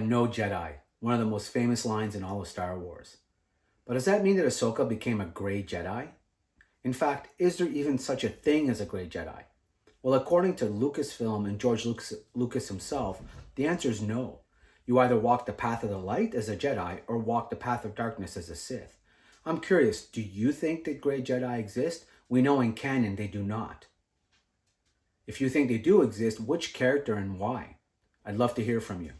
no Jedi, one of the most famous lines in all of Star Wars. But does that mean that Ahsoka became a gray Jedi? In fact, is there even such a thing as a gray Jedi? Well, according to Lucasfilm and George Lucas himself, the answer is no. You either walk the path of the light as a Jedi or walk the path of darkness as a Sith. I'm curious, do you think that gray Jedi exist? We know in canon they do not. If you think they do exist, which character and why? I'd love to hear from you.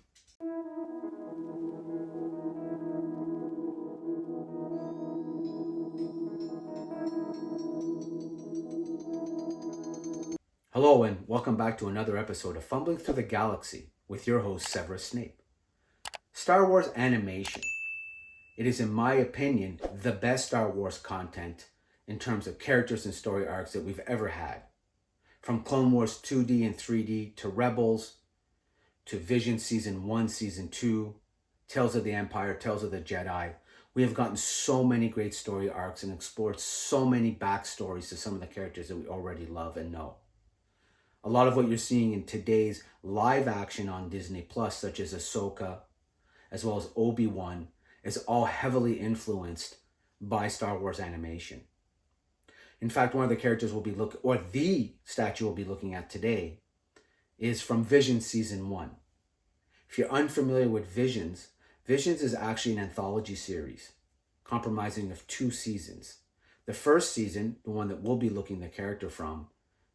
Hello and welcome back to another episode of Fumbling Through the Galaxy with your host Severus Snape. Star Wars animation. It is, in my opinion, the best Star Wars content in terms of characters and story arcs that we've ever had. From Clone Wars 2D and 3D to Rebels, to Vision Season 1, Season 2, Tales of the Empire, Tales of the Jedi. We have gotten so many great story arcs and explored so many backstories to some of the characters that we already love and know. A lot of what you're seeing in today's live action on Disney Plus, such as Ahsoka, as well as Obi-Wan, is all heavily influenced by Star Wars animation. In fact, one of the characters the statue we'll be looking at today is from Vision Season 1. If you're unfamiliar with Visions is actually an anthology series comprising of 2 seasons. The first season, the one that we'll be looking at the character from,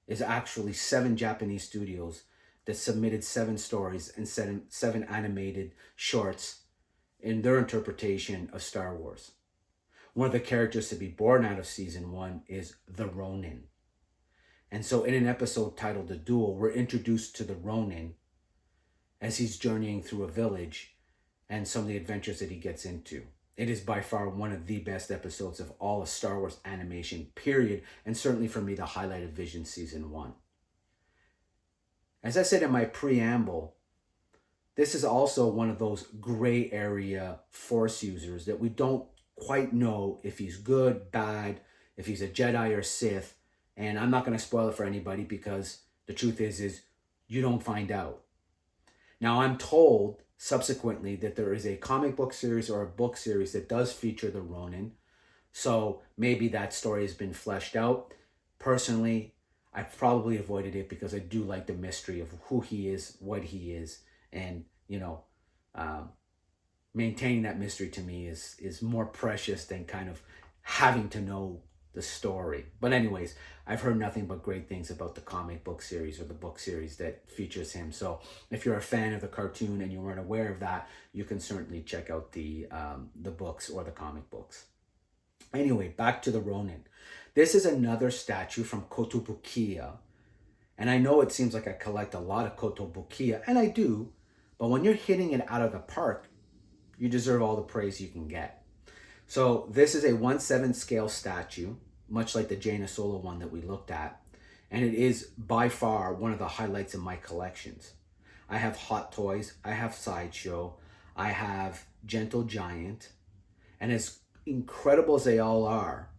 is actually 7 Japanese studios that submitted 7 stories and 7 animated shorts in their interpretation of Star Wars. One of the characters to be born out of Season 1 is the Ronin. And so in an episode titled The Duel, we're introduced to the Ronin as he's journeying through a village and some of the adventures that he gets into. It is by far one of the best episodes of all of Star Wars animation, period, and certainly for me the highlight of Vision Season 1. As I said in my preamble, this is also one of those gray area Force users that we don't quite know if he's good, bad, if he's a Jedi or Sith, and I'm not going to spoil it for anybody because the truth is you don't find out. Now, I'm told subsequently that there is a comic book series or a book series that does feature the Ronin, so maybe that story has been fleshed out. Personally, I've probably avoided it because I do like the mystery of who he is, what he is, and maintaining that mystery to me is more precious than kind of having to know the story. But anyways, I've heard nothing but great things about the comic book series or the book series that features him. So if you're a fan of the cartoon and you weren't aware of that, you can certainly check out the books or the comic books. Anyway, back to the Ronin. This is another statue from Kotobukiya. And I know it seems like I collect a lot of Kotobukiya, and I do, but when you're hitting it out of the park, you deserve all the praise you can get. So this is a 1/7 scale statue, much like the Jaina Solo one that we looked at, and it is by far one of the highlights in my collections. I have Hot Toys, I have Sideshow, I have Gentle Giant, and as incredible as they all are,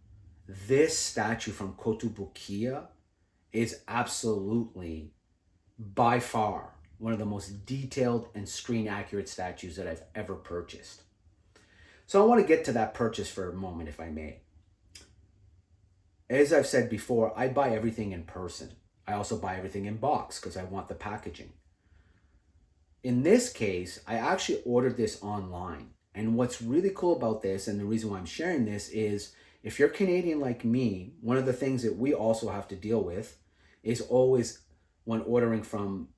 this statue from Kotobukiya is absolutely, by far, one of the most detailed and screen accurate statues that I've ever purchased. So I want to get to that purchase for a moment, if I may. As I've said before, I buy everything in person. I also buy everything in box because I want the packaging. In this case, I actually ordered this online. And what's really cool about this, and the reason why I'm sharing this, is if you're Canadian like me, one of the things that we also have to deal with is always, when ordering from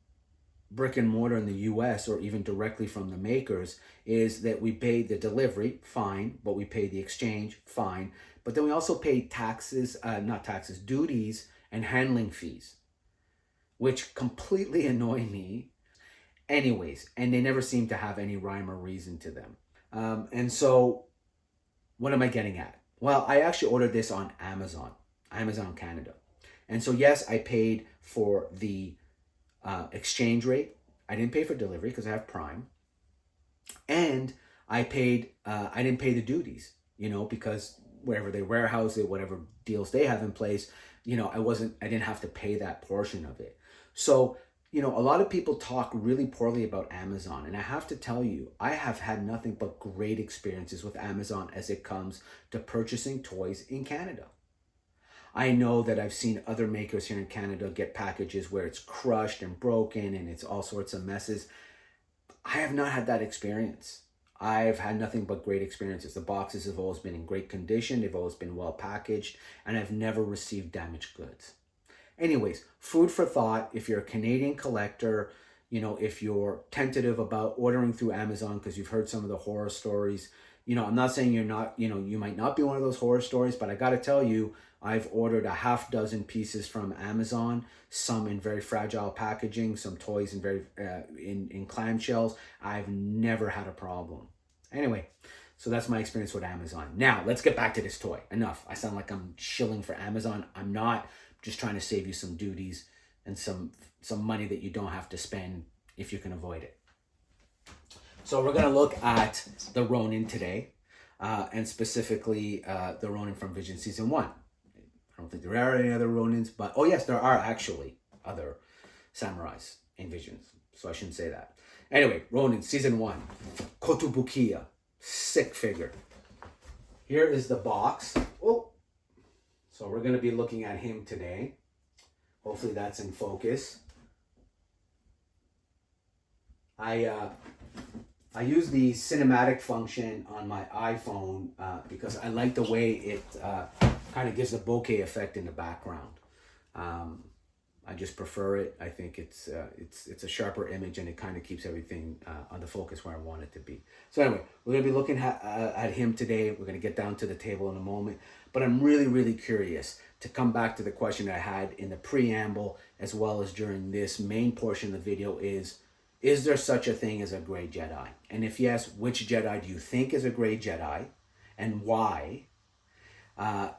brick and mortar in the US or even directly from the makers, is that we pay the delivery, fine, but we pay the exchange, fine, but then we also pay duties and handling fees, which completely annoy me anyways, and they never seem to have any rhyme or reason to them. And so what am I getting at? Well, I actually ordered this on Amazon Canada. And so yes, I paid for the exchange rate. I didn't pay for delivery because I have Prime, and I didn't pay the duties, because wherever they warehouse it, whatever deals they have in place, I didn't have to pay that portion of it. So You know, a lot of people talk really poorly about Amazon, and I have to tell you, I have had nothing but great experiences with Amazon as it comes to purchasing toys in Canada. I know that I've seen other makers here in Canada get packages where it's crushed and broken and it's all sorts of messes. I have not had that experience. I've had nothing but great experiences. The boxes have always been in great condition, they've always been well packaged, and I've never received damaged goods. Anyways, food for thought. If you're a Canadian collector, you know, if you're tentative about ordering through Amazon because you've heard some of the horror stories, you know, I'm not saying you're not, you know, you might not be one of those horror stories, but I got to tell you, I've ordered a half dozen pieces from Amazon, some in very fragile packaging, some toys in very in clamshells. I've never had a problem. Anyway, so that's my experience with Amazon. Now, let's get back to this toy. Enough. I sound like I'm shilling for Amazon. I'm not. Just trying to save you some duties and some money that you don't have to spend if you can avoid it. So we're going to look at the Ronin today, and specifically the Ronin from Vision Season 1. I don't think there are any other Ronins, but oh yes, there are actually other samurais in Visions, so I shouldn't say that. Anyway, Ronin Season 1, Kotobukiya, sick figure. Here is the box. Oh, so we're going to be looking at him today. Hopefully that's in focus. I use the cinematic function on my iPhone because I like the way it kind of gives a bokeh effect in the background. I just prefer it. I think it's a sharper image and it kind of keeps everything on the focus where I want it to be. So anyway, we're going to be looking at him today. We're going to get down to the table in a moment. But I'm really curious to come back to the question that I had in the preamble as well as during this main portion of the video is there such a thing as a gray Jedi? And if yes, which Jedi do you think is a gray Jedi and why?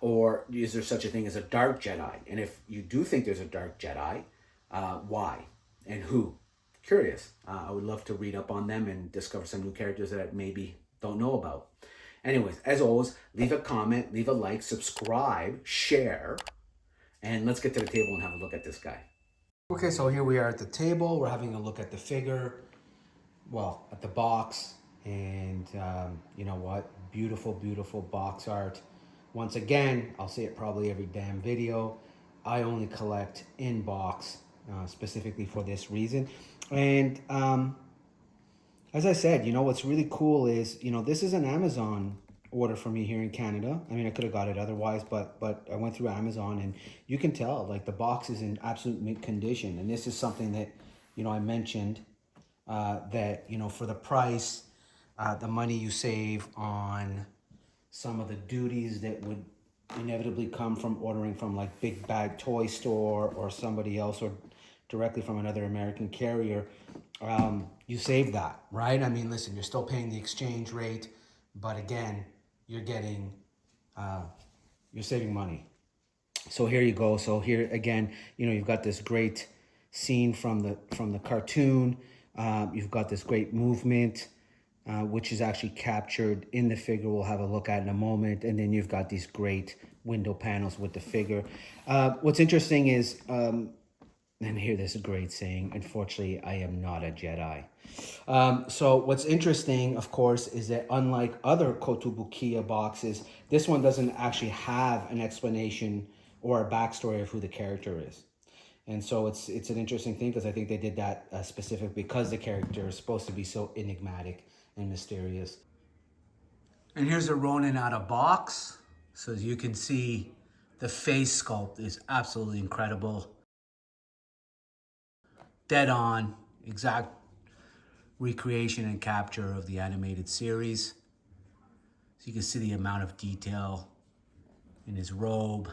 Or is there such a thing as a dark Jedi? And if you do think there's a dark Jedi, why and who? Curious. I would love to read up on them and discover some new characters that I maybe don't know about. Anyways, as always, leave a comment, leave a like, subscribe, share, and let's get to the table and have a look at this guy. Okay, so here we are at the table. We're having a look at the figure, well, at the box, and you know what? Beautiful box art. Once again, I'll say it probably every damn video, I only collect in box, specifically for this reason. And as I said, you know, what's really cool is, you know, this is an Amazon order for me here in Canada. I mean, I could have got it otherwise, but I went through Amazon and you can tell, like, the box is in absolute mint condition. And this is something that, you know, I mentioned that, you know, for the price, the money you save on some of the duties that would inevitably come from ordering from like Big Bag Toy Store or somebody else or directly from another American carrier, you save that, right? I mean, listen, you're still paying the exchange rate, but again, you're getting, you're saving money. So here you go. So here again, you know, you've got this great scene from the cartoon. You've got this great movement, which is actually captured in the figure. We'll have a look at in a moment. And then you've got these great window panels with the figure. What's interesting is, and here there's a great saying, unfortunately, I am not a Jedi. So what's interesting, of course, is that unlike other Kotobukiya boxes, this one doesn't actually have an explanation or a backstory of who the character is. And so it's an interesting thing because I think they did that specific because the character is supposed to be so enigmatic and mysterious. And here's a Ronin out of box. So as you can see, the face sculpt is absolutely incredible. Dead on, exact recreation and capture of the animated series. So you can see the amount of detail in his robe.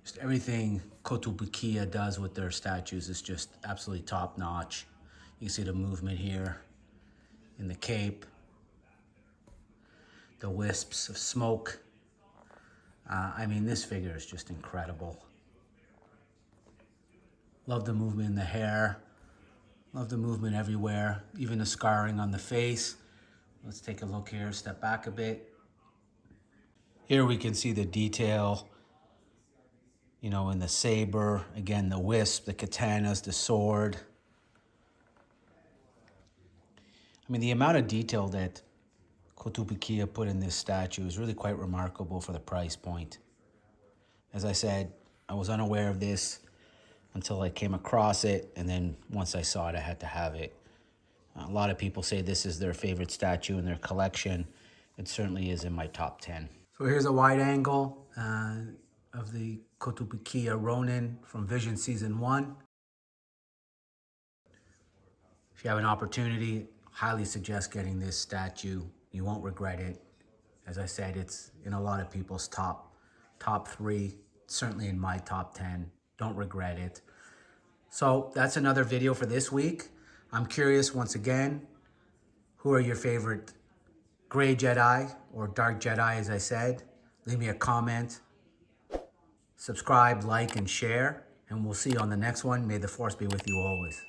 Just everything Kotobukiya does with their statues is just absolutely top notch. You can see the movement here in the cape, the wisps of smoke. I mean, this figure is just incredible. Love the movement in the hair. Love the movement everywhere, even the scarring on the face. Let's take a look here, step back a bit. Here we can see the detail you know, in the saber, again, the wisp, the katanas, the sword. I mean, the amount of detail that Kotobukiya put in this statue is really quite remarkable for the price point. As I said, I was unaware of this until I came across it, and then once I saw it, I had to have it. A lot of people say this is their favorite statue in their collection. It certainly is in my top 10. So here's a wide angle of the Kotobukiya Ronin from Vision Season 1. If you have an opportunity, highly suggest getting this statue. You won't regret it. As I said, it's in a lot of people's top 3, certainly in my top 10. Don't regret it. So that's another video for this week. I'm curious, once again, who are your favorite gray Jedi or dark Jedi, as I said? Leave me a comment. Subscribe, like, and share. And we'll see you on the next one. May the Force be with you always.